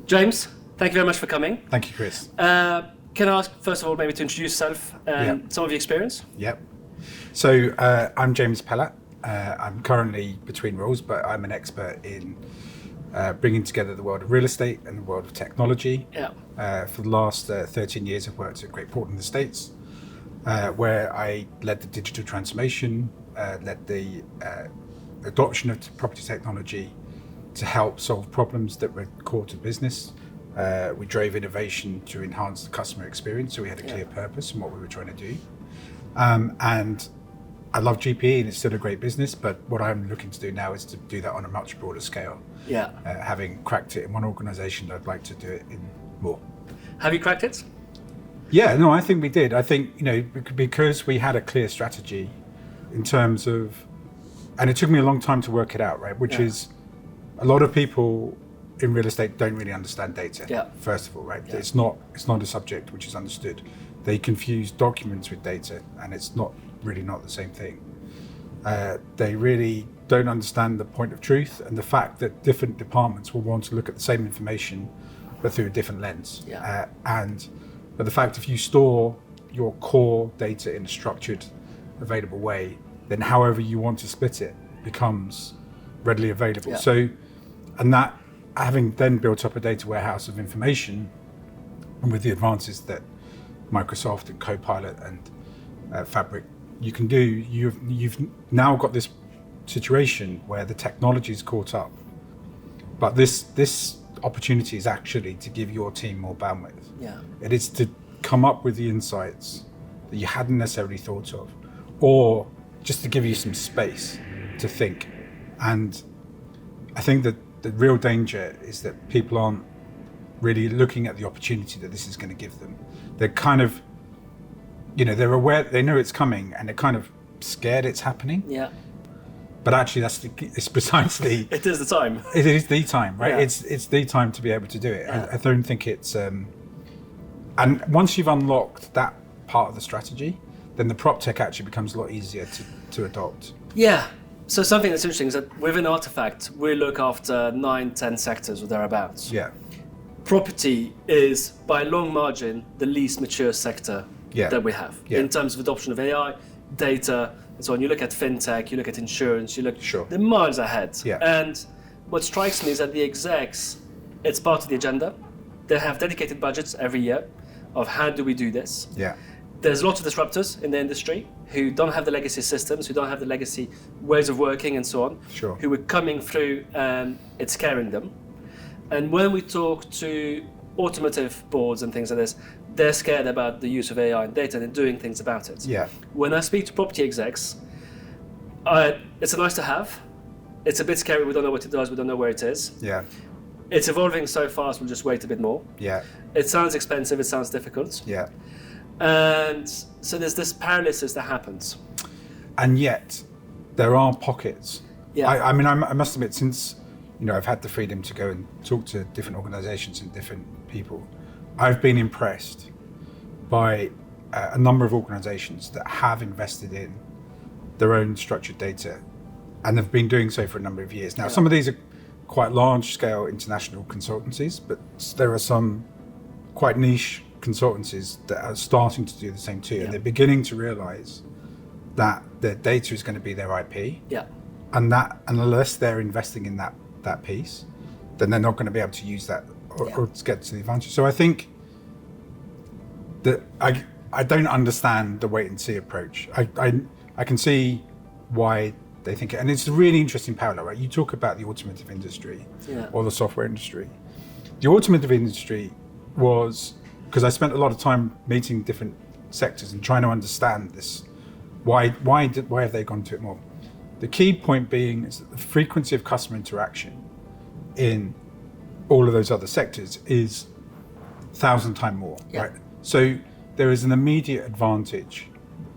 James, thank you very much for coming. Thank you, Chris. Can I ask, first of all, maybe to introduce yourself and some of your experience? Yep. So I'm James Pellatt. I'm currently between roles, but I'm an expert in bringing together the world of real estate and the world of technology. Yeah. For the last 13 years, I've worked at Great Portland in the States, where I led the digital transformation, led the adoption of property technology to help solve problems that were core to business. We drove innovation to enhance the customer experience, so we had a clear purpose in what we were trying to do. And I love GPE, and it's still a great business, but what I'm looking to do now is to do that on a much broader scale. Yeah. Having cracked it in one organization, I'd like to do it in more. Have you cracked it? Yeah, no, I think we did. I think, because we had a clear strategy in terms of, and it took me a long time to work it out, right? Which is, a lot of people in real estate don't really understand data, first of all, right? Yeah. It's not a subject which is understood. They confuse documents with data, and it's not the same thing. They really don't understand the point of truth and the fact that different departments will want to look at the same information, but through a different lens. Yeah. But the fact, if you store your core data in a structured, available way, then however you want to split it becomes readily available. Yeah. And that, having then built up a data warehouse of information, and with the advances that Microsoft and Copilot and Fabric you can do, you've now got this situation where the technology's caught up, but this opportunity is actually to give your team more bandwidth. Yeah. It is to come up with the insights that you hadn't necessarily thought of, or just to give you some space to think. And I think that the real danger is that people aren't really looking at the opportunity that this is going to give them. They're kind of, they're aware, they know it's coming, and they're kind of scared it's happening. Yeah. But actually, it's precisely. It is the time. It is the time, right? Yeah. It's the time to be able to do it. Yeah. I don't think it's. And once you've unlocked that part of the strategy, then the prop tech actually becomes a lot easier to adopt. Yeah. So something that's interesting is that within Artefact, we look after 9-10 sectors or thereabouts. Yeah. Property is, by a long margin, the least mature sector that we have in terms of adoption of AI, data, and so on. You look at fintech, you look at insurance, you look the miles ahead. Yeah. And what strikes me is that the execs, it's part of the agenda. They have dedicated budgets every year of how do we do this. Yeah. There's lots of disruptors in the industry who don't have the legacy systems, who don't have the legacy ways of working and so on, who are coming through and it's scaring them. And when we talk to automotive boards and things like this, they're scared about the use of AI and data and they're doing things about it. Yeah. When I speak to property execs, it's a nice to have. It's a bit scary, we don't know what it does, we don't know where it is. Yeah. It's evolving so fast, we'll just wait a bit more. Yeah. It sounds expensive, it sounds difficult. Yeah. And so there's this paralysis that happens. And yet, there are pockets. Yeah. I must admit, since I've had the freedom to go and talk to different organizations and different people, I've been impressed by a number of organizations that have invested in their own structured data and have been doing so for a number of years. Now, some of these are quite large scale international consultancies, but there are some quite niche consultancies that are starting to do the same too. And they're beginning to realize that their data is going to be their IP. Yeah. And unless they're investing in that piece, then they're not going to be able to use that or to get to the advantage. So I think that I don't understand the wait and see approach. I can see why they think it, and it's a really interesting parallel, right? You talk about the automotive industry or the software industry. The automotive industry was, because I spent a lot of time meeting different sectors and trying to understand this. Why have they gone to it more? The key point being is that the frequency of customer interaction in all of those other sectors is 1,000 times more, right? So there is an immediate advantage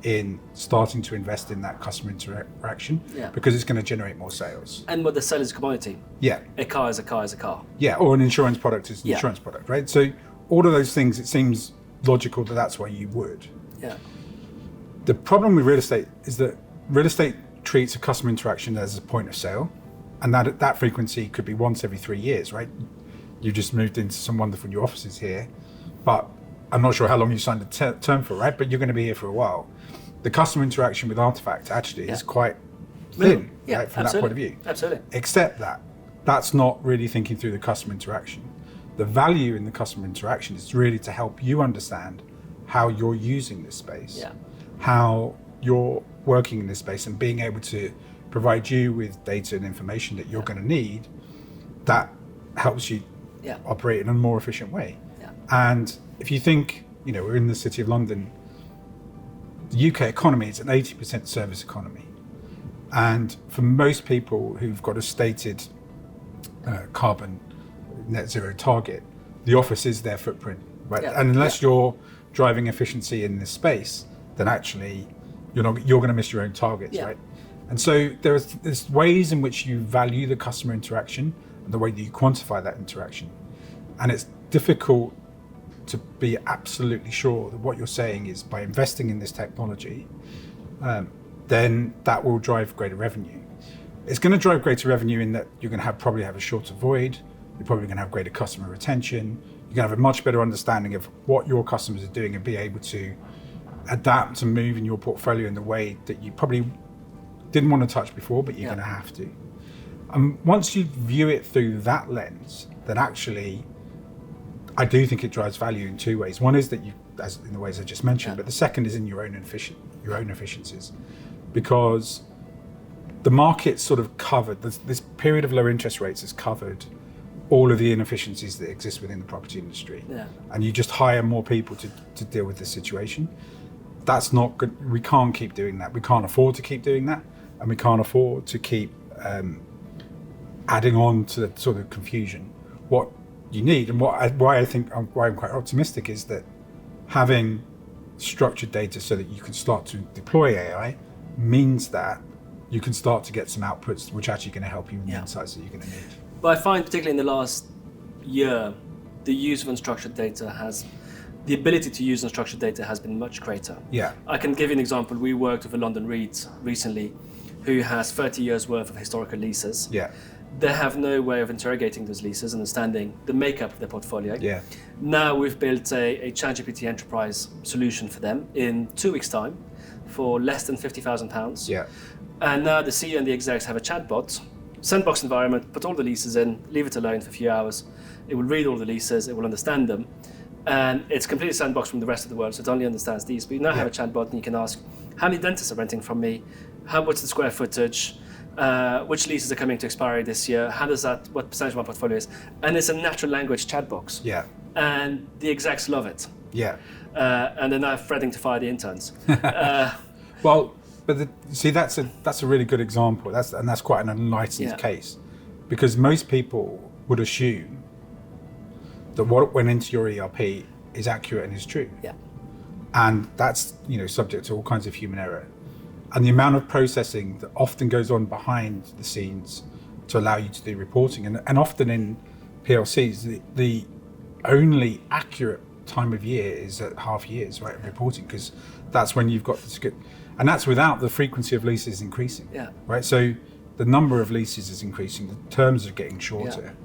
in starting to invest in that customer interaction because it's going to generate more sales. And what they sell is a commodity. Yeah. A car is a car is a car. Yeah, or an insurance product is an insurance product, right? So all of those things, it seems logical that that's why you would. Yeah. The problem with real estate is that real estate treats a customer interaction as a point of sale, and that frequency could be once every 3 years, right? You just moved into some wonderful new offices here, but I'm not sure how long you signed the term for, right? But you're going to be here for a while. The customer interaction with Artefact actually is quite thin, right, from that point of view. Absolutely. Except that's not really thinking through the customer interaction. The value in the customer interaction is really to help you understand how you're using this space, how you're working in this space, and being able to provide you with data and information that you're going to need that helps you operate in a more efficient way. And if you think, we're in the City of London, the UK economy is an 80% service economy. And for most people who've got a stated carbon net zero target, the office is their footprint, right? And unless you're driving efficiency in this space, then actually you're going to miss your own targets, right? And so there's ways in which you value the customer interaction and the way that you quantify that interaction. And it's difficult to be absolutely sure that what you're saying is by investing in this technology, then that will drive greater revenue. It's going to drive greater revenue in that you're going to probably have a shorter void. You're probably going to have greater customer retention. You're going to have a much better understanding of what your customers are doing and be able to adapt and move in your portfolio in the way that you probably didn't want to touch before, but you're going to have to. Once you view it through that lens, then actually, I do think it drives value in two ways. One is that in the ways I just mentioned, but the second is in your own efficiencies, because the market's sort of covered, this period of low interest rates has covered all of the inefficiencies that exist within the property industry. And you just hire more people to deal with this situation. That's not good. We can't keep doing that. We can't afford to keep doing that. And we can't afford to keep adding on to the sort of confusion. What you need, and why I'm quite optimistic, is that having structured data so that you can start to deploy AI means that you can start to get some outputs which are actually going to help you in the insights that you're going to need. But I find particularly in the last year, the use of unstructured data the ability to use unstructured data has been much greater. I can give you an example. We worked with a London REIT recently who has 30 years worth of historical leases. They have no way of interrogating those leases, understanding the makeup of their portfolio. Now we've built a ChatGPT enterprise solution for them in 2 weeks' time for less than £50,000. And now the CEO and the execs have a chatbot, sandbox environment, put all the leases in, leave it alone for a few hours. It will read all the leases, it will understand them. And it's completely sandboxed from the rest of the world, so it only understands these. But you now have a chatbot and you can ask, how many dentists are renting from me? What's the square footage? Which leases are coming to expiry this year? What percentage of my portfolio is? And it's a natural language chat box. And the execs love it. And they're now fretting to fire the interns. Well, but that's a really good example. That's quite an enlightened case, because most people would assume that what went into your ERP is accurate and is true. And that's subject to all kinds of human error. And the amount of processing that often goes on behind the scenes to allow you to do reporting, and often in PLCs, the only accurate time of year is at half years, right, reporting, because that's when you've got this good, and that's without the frequency of leases increasing, right? So the number of leases is increasing, the terms are getting shorter,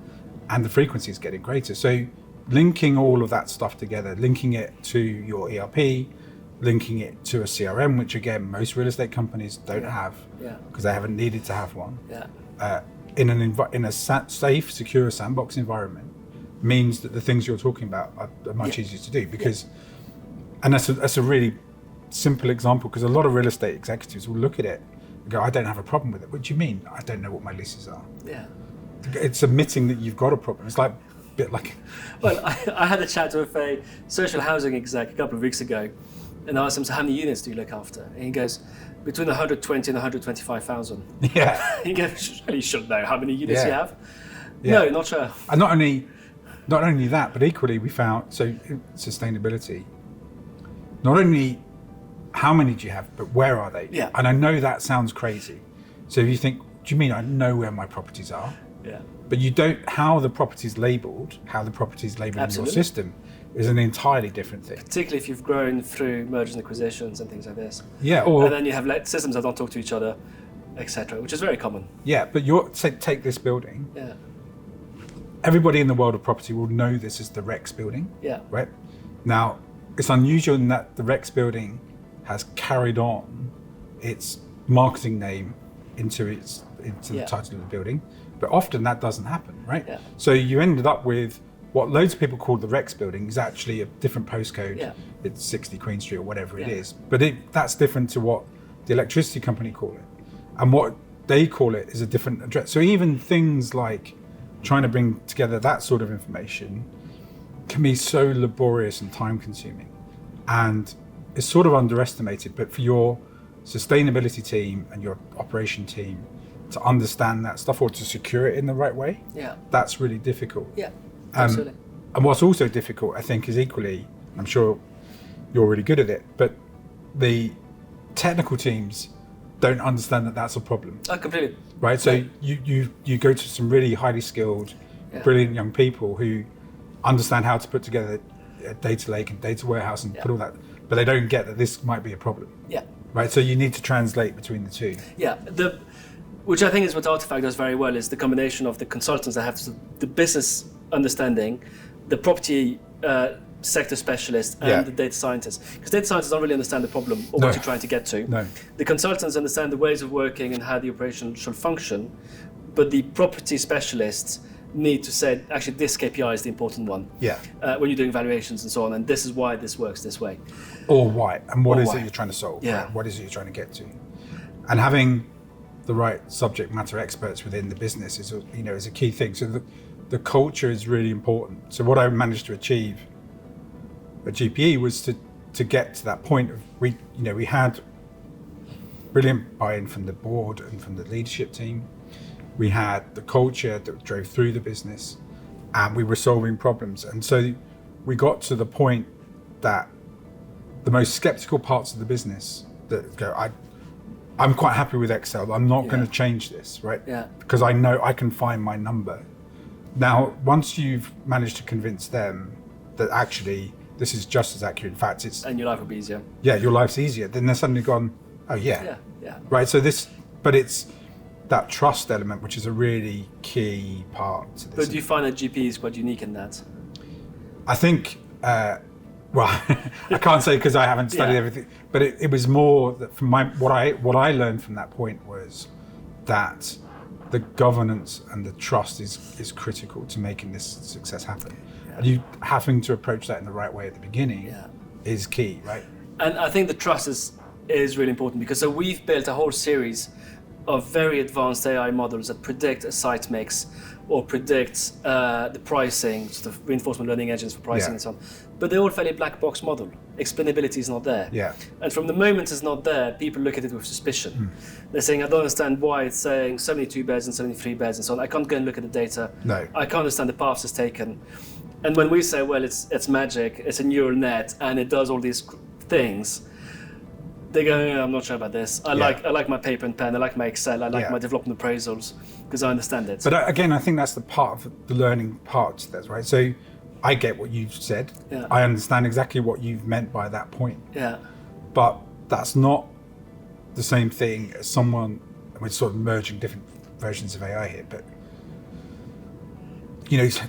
and the frequency is getting greater. So linking all of that stuff together, linking it to your ERP, linking it to a CRM, which again most real estate companies don't have because they haven't needed to have one, in a safe, secure sandbox environment, means that the things you're talking about are much easier to do, because and that's a really simple example, because a lot of real estate executives will look at it and go, I don't have a problem with it. What do you mean? I don't know what my leases are. It's admitting that you've got a problem. It's like a bit like well, I had a chat with a social housing exec a couple of weeks ago, and I asked him, so how many units do you look after? And he goes, between 120 and 125,000. He goes, you should know how many units you have. No, not sure. And not only that, but equally we found, so sustainability, not only how many do you have, but where are they? And I know that sounds crazy. So if you think, do you mean I know where my properties are? But you don't, how the property's labelled in your system is an entirely different thing. Particularly if you've grown through mergers and acquisitions and things like this. And then you have systems that don't talk to each other, etc., which is very common. But take this building. everybody in the world of property will know this is the Rex building. Yeah. Right? Now, it's unusual in that the Rex building has carried on its marketing name into the title of the building, but often that doesn't happen, right? Yeah. So you ended up with what loads of people call the Rex building is actually a different postcode. Yeah. It's 60 Queen Street or whatever it is, but that's different to what the electricity company call it, and what they call it is a different address. So even things like trying to bring together that sort of information can be so laborious and time consuming, and it's sort of underestimated. But for your sustainability team and your operation team to understand that stuff or to secure it in the right way, that's really difficult. Yeah, absolutely. And what's also difficult, I think, is equally, I'm sure you're really good at it, but the technical teams don't understand that that's a problem. Oh, completely. Right, so you go to some really highly skilled, brilliant young people who understand how to put together a data lake and data warehouse and put all that, but they don't get that this might be a problem. Yeah. Right, so you need to translate between the two. Yeah, which I think is what Artefact does very well, is the combination of the consultants that have the business understanding, the property sector specialist, and the data scientists. Because data scientists don't really understand the problem or what you're trying to get to. No. The consultants understand the ways of working and how the operation should function, but the property specialists need to say, actually, this KPI is the important one. Yeah. When you're doing valuations and so on, and this is why this works this way. Or why, and what is it you're trying to solve? Yeah. Right? What is it you're trying to get to? And having the right subject matter experts within the business is a key thing. So the culture is really important. So what I managed to achieve at GPE was to get to that point of we had brilliant buy-in from the board and from the leadership team. We had the culture that drove through the business, and we were solving problems. And so we got to the point that the most skeptical parts of the business that go, I'm quite happy with Excel. I'm not going to change this, right? Yeah. Because I know I can find my number. Now, once you've managed to convince them that actually this is just as accurate, in fact, and your life will be easier. Yeah, your life's easier. Then they're suddenly gone, oh yeah. Yeah. Right. So but it's that trust element, which is a really key part to this. But do you find that GPE is quite unique in that? I think. Well, I can't say because I haven't studied everything, but it was more that from what I learned from that point was that the governance and the trust is critical to making this success happen. Yeah. And you having to approach that in the right way at the beginning is key, right? And I think the trust is really important, because so we've built a whole series of very advanced AI models that predict a site mix or predict the pricing, sort of reinforcement learning engines for pricing and so on. But they're all fairly black box model. Explainability is not there. Yeah. And from the moment it's not there, people look at it with suspicion. They're saying, I don't understand why it's saying 72 beds and 73 beds and so on. I can't go and look at the data. No. I can't understand the paths it's taken. And when we say, well, it's magic, it's a neural net, and it does all these things, they go, I'm not sure about this. I like my paper and pen. I like my Excel. I like my development appraisals because I understand it. But again, I think that's the part of the learning part to that, right? So I get what you've said. Yeah. I understand exactly what you've meant by that point. Yeah. But that's not the same thing as someone, we're sort of merging different versions of AI here, but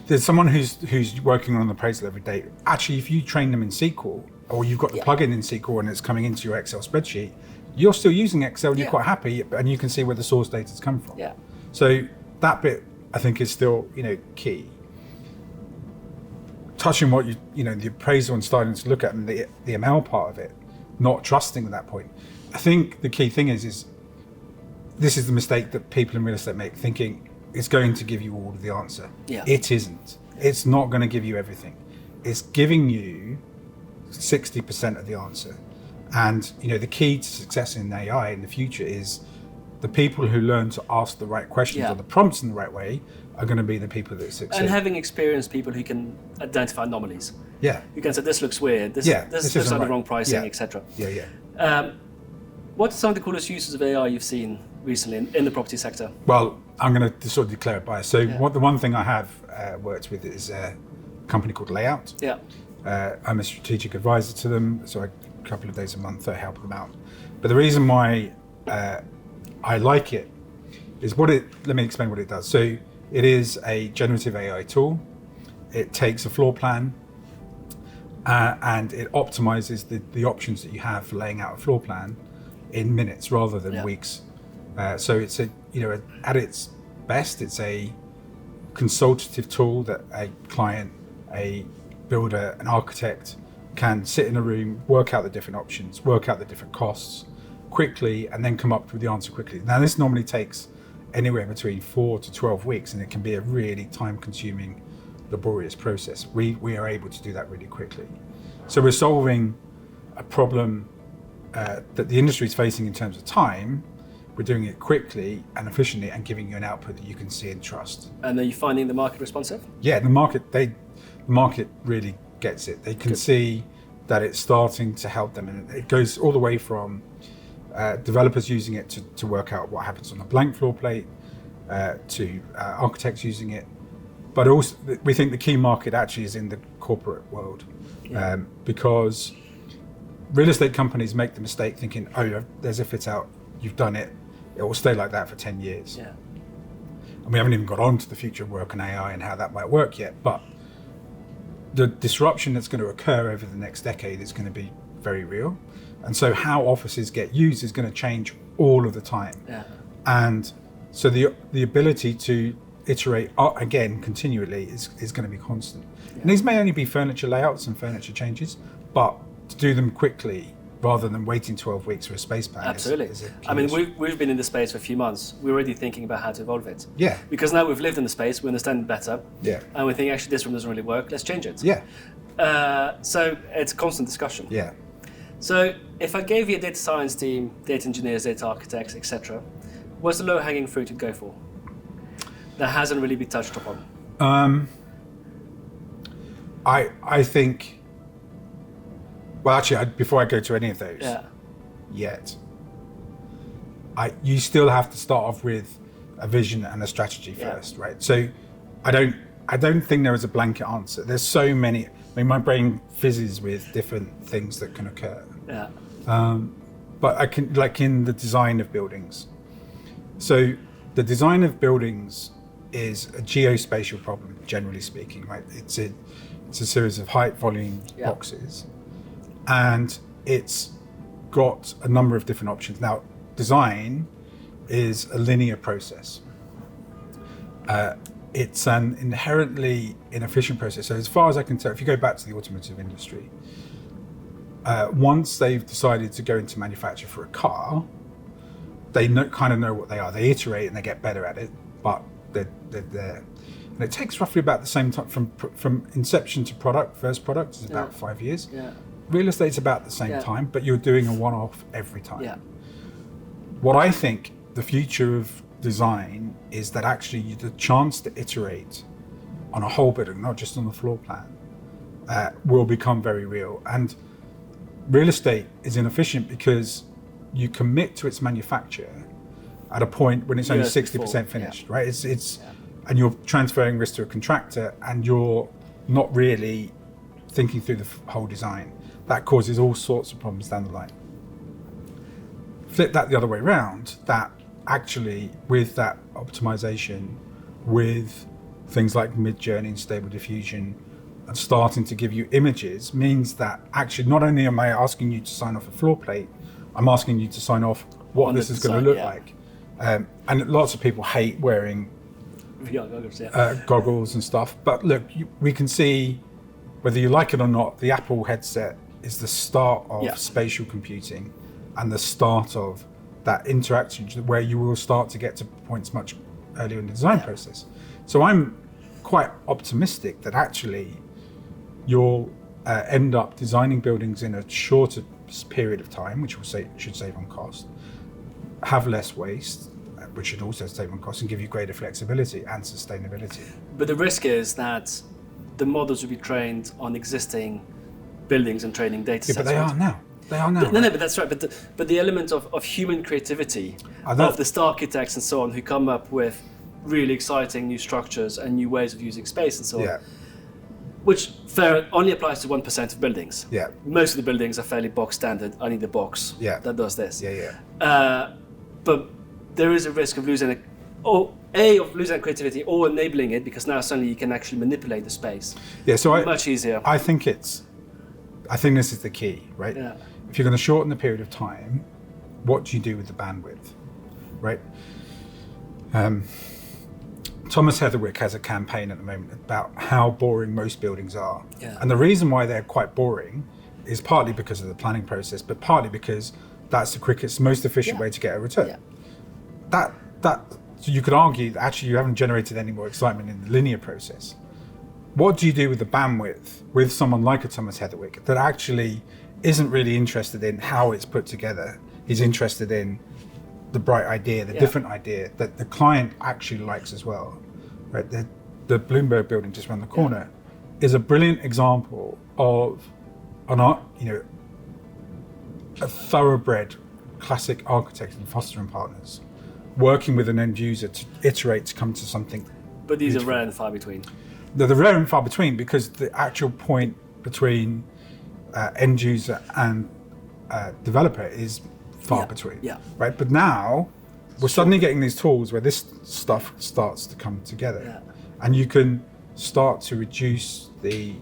there's someone who's working on an appraisal every day. Actually, if you train them in SQL, or you've got the plugin in SQL and it's coming into your Excel spreadsheet, you're still using Excel and you're quite happy, and you can see where the source data's come from. Yeah. So that bit, I think, is still, key. Touching what the appraisal and starting to look at and the ML part of it, not trusting at that point. I think the key thing is this is the mistake that people in real estate make, thinking it's going to give you all of the answer. Yeah. It isn't. It's not going to give you everything. It's giving you 60% of the answer. And the key to success in AI in the future is the people who learn to ask the right questions or the prompts in the right way are going to be the people that succeed. And having experienced people who can identify anomalies. Yeah. You can say, this looks weird, this looks like the wrong pricing, etc. Yeah. What are some of the coolest uses of AI you've seen recently in the property sector? Well, I'm going to sort of declare a bias. So the one thing I have worked with is a company called Laiout. Yeah. I'm a strategic advisor to them, so a couple of days a month I help them out. But the reason why I like it is let me explain what it does. So It is a generative AI tool. It takes a floor plan and it optimizes the options that you have for laying out a floor plan in minutes rather than weeks. So it's at its best, it's a consultative tool that a client, a builder, an architect can sit in a room, work out the different options, work out the different costs quickly, and then come up with the answer quickly. Now, this normally takes anywhere between 4 to 12 weeks, and it can be a really time-consuming, laborious process. We are able to do that really quickly. So we're solving a problem that the industry is facing in terms of time. We're doing it quickly and efficiently and giving you an output that you can see and trust. And are you finding the market responsive? Yeah, the market really gets it. They can see that it's starting to help them, and it goes all the way from developers using it to work out what happens on a blank floor plate, to architects using it. But also, we think the key market actually is in the corporate world, because real estate companies make the mistake thinking, oh, there's a fit out, you've done it, it will stay like that for 10 years. Yeah. And we haven't even got on to the future of work and AI and how that might work yet, but the disruption that's going to occur over the next decade is going to be very real. And so how offices get used is going to change all of the time. Yeah. And so the ability to iterate again continually is going to be constant. Yeah. And these may only be furniture layouts and furniture changes, but to do them quickly rather than waiting 12 weeks for a space plan. Absolutely. I mean, we've been in the space for a few months. We're already thinking about how to evolve it. Yeah. Because now we've lived in the space, we understand it better. Yeah. And we think, actually, this room doesn't really work, let's change it. Yeah. So it's a constant discussion. Yeah. So if I gave you a data science team, data engineers, data architects, etc., what's the low-hanging fruit you'd go for that hasn't really been touched upon? I think, well, actually, before I go to any of those yet, you still have to start off with a vision and a strategy first, right? So I don't think there is a blanket answer. There's so many. I mean, my brain fizzes with different things that can occur. Yeah. But I can, like in the design of buildings. So the design of buildings is a geospatial problem, generally speaking, right? It's a series of height, volume boxes, and it's got a number of different options. Now, design is a linear process. It's an inherently inefficient process. So as far as I can tell, if you go back to the automotive industry, once they've decided to go into manufacture for a car, they kind of know what they are. They iterate and they get better at it, but they're there. And it takes roughly about the same time from inception to first product is about 5 years. Yeah. Real estate's about the same time, but you're doing a one-off every time. Yeah. What I think the future of design is that actually the chance to iterate on a whole building, not just on the floor plan, will become very real. And real estate is inefficient because you commit to its manufacture at a point when it's only 60% finished, right? And you're transferring risk to a contractor and you're not really thinking through the whole design. That causes all sorts of problems down the line. Flip that the other way around, that actually with that optimization, with things like mid-journey and stable diffusion, and starting to give you images means that actually not only am I asking you to sign off a floor plate, I'm asking you to sign off what this is going to look like. And lots of people hate wearing goggles and stuff. But look, we can see, whether you like it or not, the Apple headset is the start of spatial computing and the start of that interaction where you will start to get to points much earlier in the design process. So I'm quite optimistic that actually you'll end up designing buildings in a shorter period of time, which should save on cost, have less waste, which should also save on cost and give you greater flexibility and sustainability. But the risk is that the models will be trained on existing buildings and training data sets. But they are now. No, but that's right. But the element of human creativity, of the star architects and so on, who come up with really exciting new structures and new ways of using space and so on, which only applies to 1% of buildings. Yeah. Most of the buildings are fairly box standard. I need a box that does this. Yeah. But there is a risk of losing of losing that creativity or enabling it, because now suddenly you can actually manipulate the space. Yeah, so much easier. I think this is the key, right? Yeah. If you're going to shorten the period of time, what do you do with the bandwidth, right? Thomas Heatherwick has a campaign at the moment about how boring most buildings are. Yeah. And the reason why they're quite boring is partly because of the planning process, but partly because that's the quickest, most efficient way to get a return. Yeah. So you could argue that actually you haven't generated any more excitement in the linear process. What do you do with the bandwidth with someone like a Thomas Heatherwick that actually isn't really interested in how it's put together? He's interested in the bright idea, the different idea that the client actually likes as well, right? The Bloomberg building just around the corner is a brilliant example of a thoroughbred classic architect and Foster and Partners working with an end user to iterate to come to something. But these are rare and far between. They're rare and far between because the actual point between end user and developer is far between, right? But now we're suddenly getting these tools where this stuff starts to come together, and you can start to reduce the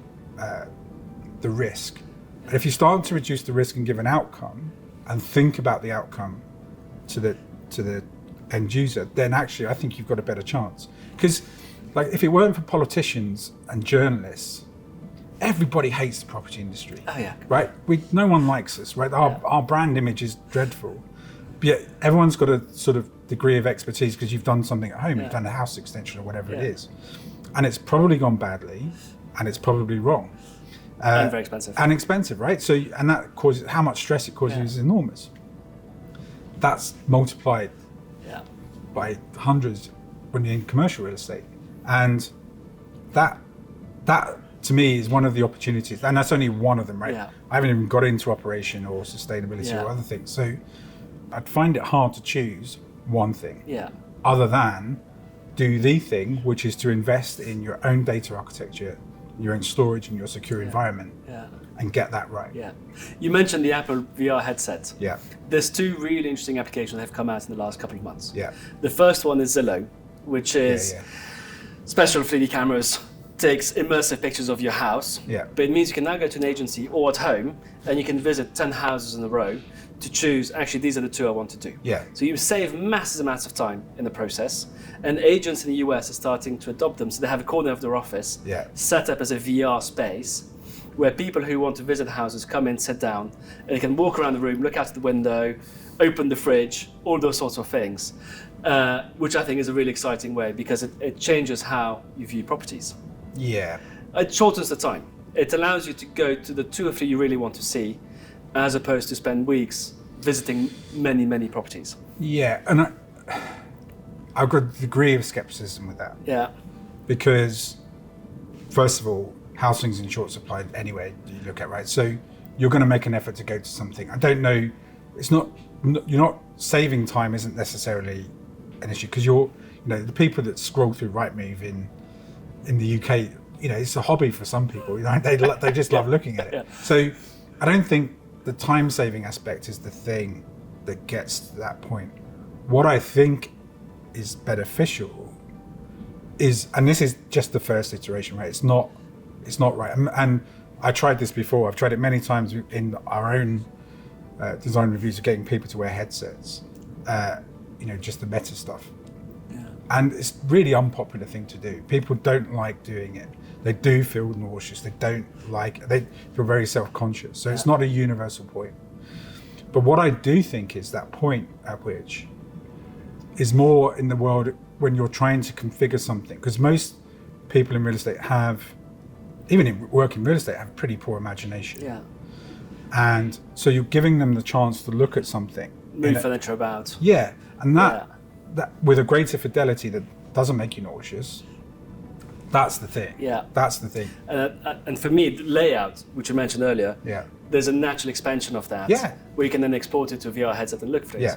risk. And if you start to reduce the risk and give an outcome, and think about the outcome to the end user, then actually I think you've got a better chance. Because, like, if it weren't for politicians and journalists, everybody hates the property industry. Oh yeah. Right? No one likes us, right? Our brand image is dreadful. But yet everyone's got a sort of degree of expertise because you've done something at home, you've done a house extension or whatever it is. And it's probably gone badly and it's probably wrong. And very expensive. And expensive, right? So, and that causes, how much stress it causes is enormous. That's multiplied by hundreds when you're in commercial real estate. And that to me is one of the opportunities, and that's only one of them, right? Yeah. I haven't even got into operation or sustainability or other things. So I'd find it hard to choose one thing other than do the thing, which is to invest in your own data architecture, your own storage and your secure environment and get that right. Yeah. You mentioned the Apple VR headset. Yeah. There's two really interesting applications that have come out in the last couple of months. Yeah. The first one is Zillow, which is special 3D cameras, takes immersive pictures of your house. Yeah. But it means you can now go to an agency or at home and you can visit 10 houses in a row to choose, actually, these are the two I want to do. Yeah. So you save massive amounts of time in the process, and agents in the US are starting to adopt them. So they have a corner of their office set up as a VR space where people who want to visit houses come in, sit down, and they can walk around the room, look out the window, open the fridge, all those sorts of things, which I think is a really exciting way because it changes how you view properties. Yeah. It shortens the time. It allows you to go to the 2 or 3 you really want to see, as opposed to spend weeks visiting many, many properties. Yeah, and I've got a degree of skepticism with that. Yeah. Because, first of all, housing's in short supply anyway, you look at, right? So you're going to make an effort to go to something. I don't know, you're not saving time isn't necessarily an issue because the people that scroll through Rightmove in the UK, it's a hobby for some people. They just love looking at it. Yeah. So I don't think the time-saving aspect is the thing that gets to that point. What I think is beneficial is, and this is just the first iteration, right? It's not right. And I tried this before. I've tried it many times in our own design reviews of getting people to wear headsets. Just the meta stuff. And it's a really unpopular thing to do. People don't like doing it. They do feel nauseous. They feel very self-conscious. So it's not a universal point. But what I do think is that point at which is more in the world when you're trying to configure something. Because most people in real estate even in work in real estate, have pretty poor imagination. Yeah. And so you're giving them the chance to look at something. Move furniture about. Yeah. And that with a greater fidelity that doesn't make you nauseous, that's the thing. Yeah. That's the thing. And for me, the Layout, which you mentioned earlier, there's a natural expansion of that where you can then export it to a VR headset and look for it. Yeah.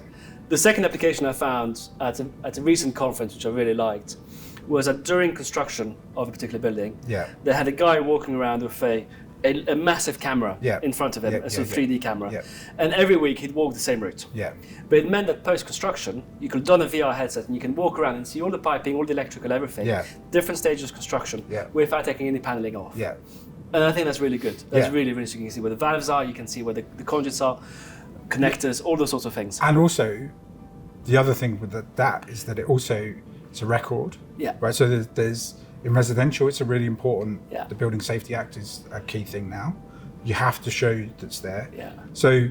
The second application I found at a recent conference, which I really liked, was that during construction of a particular building, they had a guy walking around with a a massive camera in front of him, a sort of 3D camera. Yeah. And every week he'd walk the same route. Yeah. But it meant that post-construction, you could don a VR headset and you can walk around and see all the piping, all the electrical, everything, different stages of construction, without taking any paneling off. Yeah. And I think that's really good. That's really, really, so you can see where the valves are, you can see where the conduits are, connectors, all those sorts of things. And also, the other thing with that is that it's a record. Yeah. Right. So there's in residential, it's a really important. Yeah. The Building Safety Act is a key thing now. You have to show that's there. Yeah. So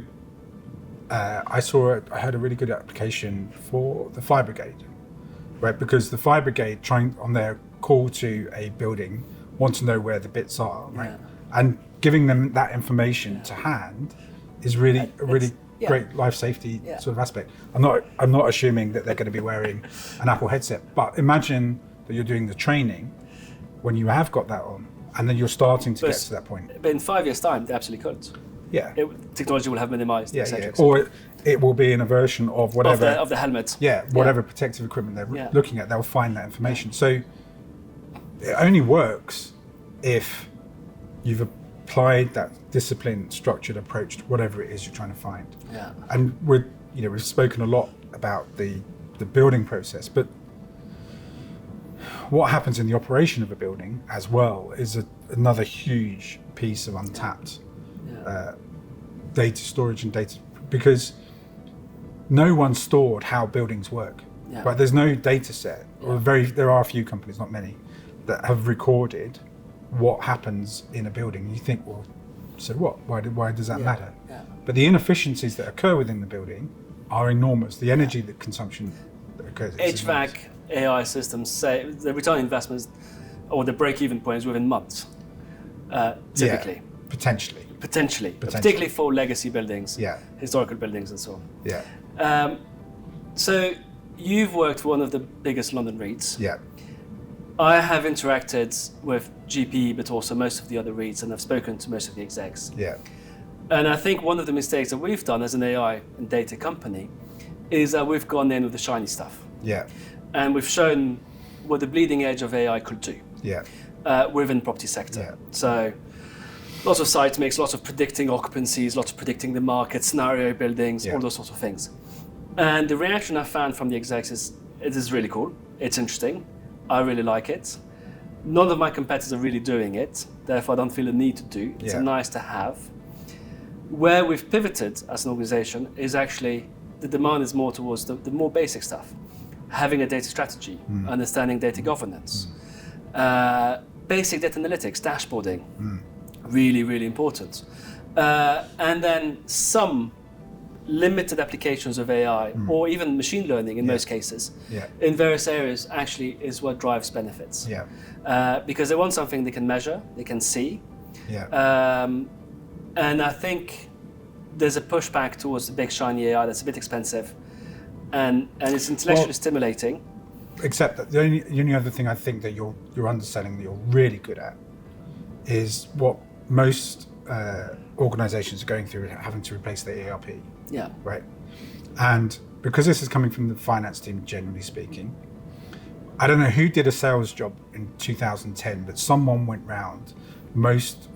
I heard a really good application for the fire brigade, right? Because the fire brigade, trying on their call to a building, want to know where the bits are, right? Yeah. And giving them that information to hand is really great life safety sort of aspect. I'm not assuming that they're going to be wearing an Apple headset, but imagine that you're doing the training when you have got that on, and then you're starting to get to that point. But in 5 years' time, they absolutely couldn't. Yeah. Technology will have minimized. Yeah. Or it will be in a version of whatever of the helmet. Yeah, whatever protective equipment they're looking at, they'll find that information. So it only works if you've applied that disciplined, structured approach to whatever it is you're trying to find. Yeah. And we've spoken a lot about the building process, but what happens in the operation of a building as well is another huge piece of untapped data storage and data, because no one stored how buildings work. Yeah. Right? There's no data set, or there are a few companies, not many, that have recorded what happens in a building. You think, well, so what? Why does that matter? Yeah. But the inefficiencies that occur within the building are enormous. The energy that consumption that occurs. HVAC, AI systems say the return on investments or the break-even point is within months, typically. Yeah, potentially. Particularly for legacy buildings, historical buildings and so on. Yeah. So you've worked for one of the biggest London REITs. Yeah. I have interacted with GPE, but also most of the other REITs, and I've spoken to most of the execs. Yeah. And I think one of the mistakes that we've done as an AI and data company is that we've gone in with the shiny stuff. Yeah. And we've shown what the bleeding edge of AI could do. Yeah. Within the property sector. Yeah. So lots of site mix, lots of predicting occupancies, lots of predicting the market, scenario buildings, all those sorts of things. And the reaction I found from the execs is, it is really cool, it's interesting, I really like it. None of my competitors are really doing it, therefore I don't feel a need to do. It's a nice to have. Where we've pivoted as an organization is actually, the demand is more towards the more basic stuff. Having a data strategy, understanding data governance, basic data analytics, dashboarding, really, really important. And then some limited applications of AI or even machine learning in most cases in various areas actually is what drives benefits. Because they want something they can measure, they can see. And I think there's a pushback towards the big shiny AI that's a bit expensive and it's intellectually stimulating. Except that the only other thing I think that you're underselling that you're really good at is what most organizations are going through, having to replace their ERP. Yeah. Right. And because this is coming from the finance team, generally speaking, I don't know who did a sales job in 2010, but someone went round most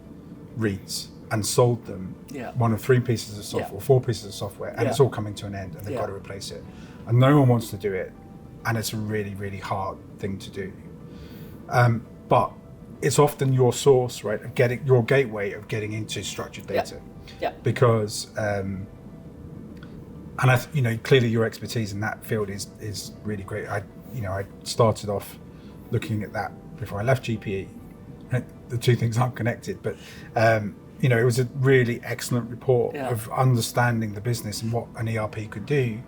REITs and sold them one of 3 pieces of software, or 4 pieces of software, and it's all coming to an end, and they've got to replace it. And no one wants to do it, and it's a really, really hard thing to do. But it's often your source, right, of getting your gateway of getting into structured data. Because and clearly your expertise in that field is really great. I started off looking at that before I left GPE. The two things aren't connected, but it was a really excellent report of understanding the business and what an ERP could do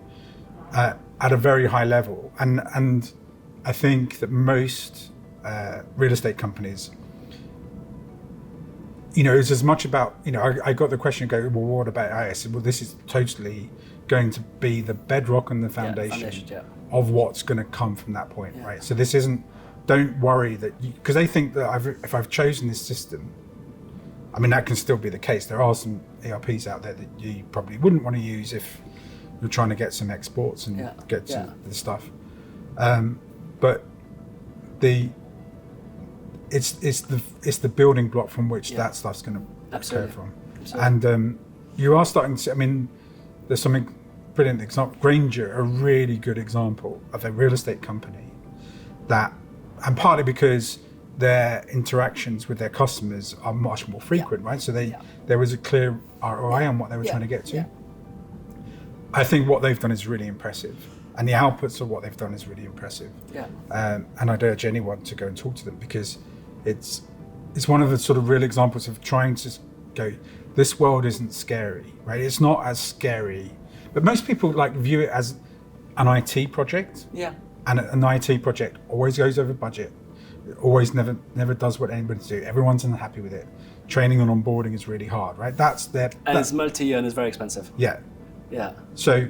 at a very high level. And I think that most real estate companies, it's as much about, I got the question, well, what about AI? I said, well, this is totally going to be the bedrock and the foundation of what's going to come from that point, right? So this isn't, don't worry that, because they think that if I've chosen this system, I mean, that can still be the case. There are some ERPs out there that you probably wouldn't want to use if you're trying to get some exports and get some of the stuff. But it's the building block from which that stuff's going to occur from. Absolutely. And you are starting to see, I mean, there's something brilliant example. Granger, a really good example of a real estate company that, and partly because their interactions with their customers are much more frequent, right? So there was a clear ROI on what they were trying to get to. I think what they've done is really impressive, and the outputs of what they've done is really impressive. And I'd urge anyone to go and talk to them, because it's one of the sort of real examples of trying to go, this world isn't scary, right? It's not as scary, but most people like view it as an IT project. And an IT project always goes over budget. It always never does what anybody's do. Everyone's unhappy with it. Training and onboarding is really hard, right? And it's multi-year and it's very expensive. Yeah. So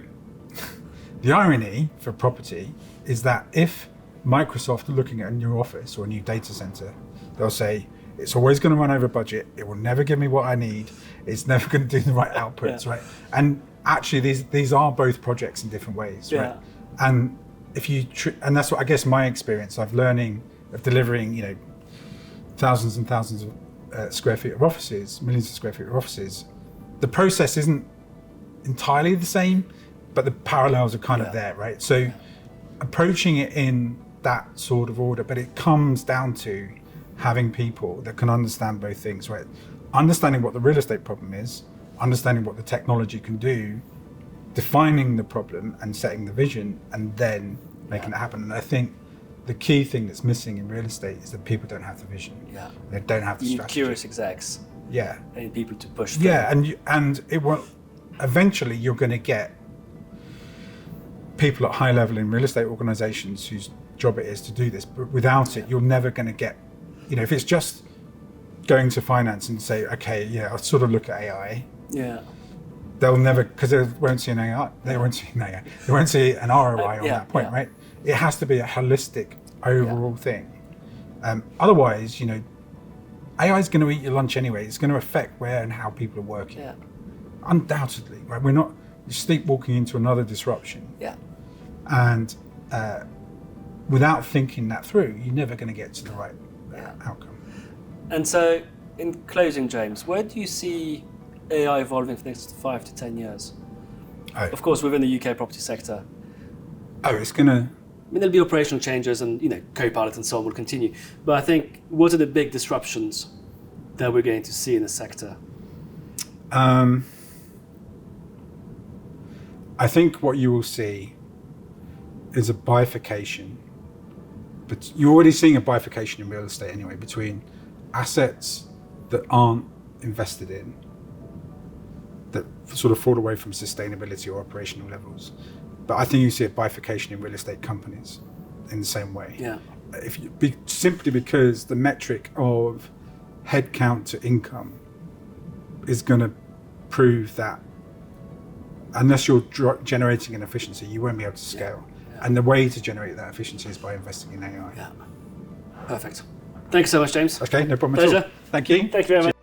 the irony for property is that if Microsoft are looking at a new office or a new data center, they'll say, it's always going to run over budget. It will never give me what I need. It's never going to do the right outputs, right? And actually, these are both projects in different ways, right? And if you and that's what I guess my experience of learning of delivering, thousands and thousands of square feet of offices, millions of square feet of offices. The process isn't entirely the same, but the parallels are kind of there, right? So approaching it in that sort of order, but it comes down to having people that can understand both things, right? Understanding what the real estate problem is, understanding what the technology can do, defining the problem and setting the vision, and then making it happen. And I think the key thing that's missing in real estate is that people don't have the vision. They don't have the strategy. You need curious execs. And people to push through. And it will eventually, you're going to get people at high level in real estate organizations whose job it is to do this, but without it, you're never going to get, if it's just going to finance and say, okay, I'll sort of look at AI. They'll never, because they won't see an AI. They won't see an AI. They won't see an ROI on that point, right? It has to be a holistic overall thing. Otherwise, AI is going to eat your lunch anyway. It's going to affect where and how people are working. Undoubtedly, right? We're not sleepwalking into another disruption. And without thinking that through, you're never going to get to the right outcome. And so, in closing, James, where do you see AI evolving for the next 5 to 10 years? Of course, within the UK property sector. It's going to... there'll be operational changes and, Copilot and so on will continue. But I think, what are the big disruptions that we're going to see in the sector? I think what you will see is a bifurcation. But you're already seeing a bifurcation in real estate anyway, between assets that aren't invested in, that sort of fall away from sustainability or operational levels. But I think you see a bifurcation in real estate companies in the same way. Simply because the metric of headcount to income is going to prove that unless you're generating an efficiency, you won't be able to scale. And the way to generate that efficiency is by investing in AI. Perfect. Thanks so much, James. Okay, no problem Pleasure. at all. Thank you. Thank you very much.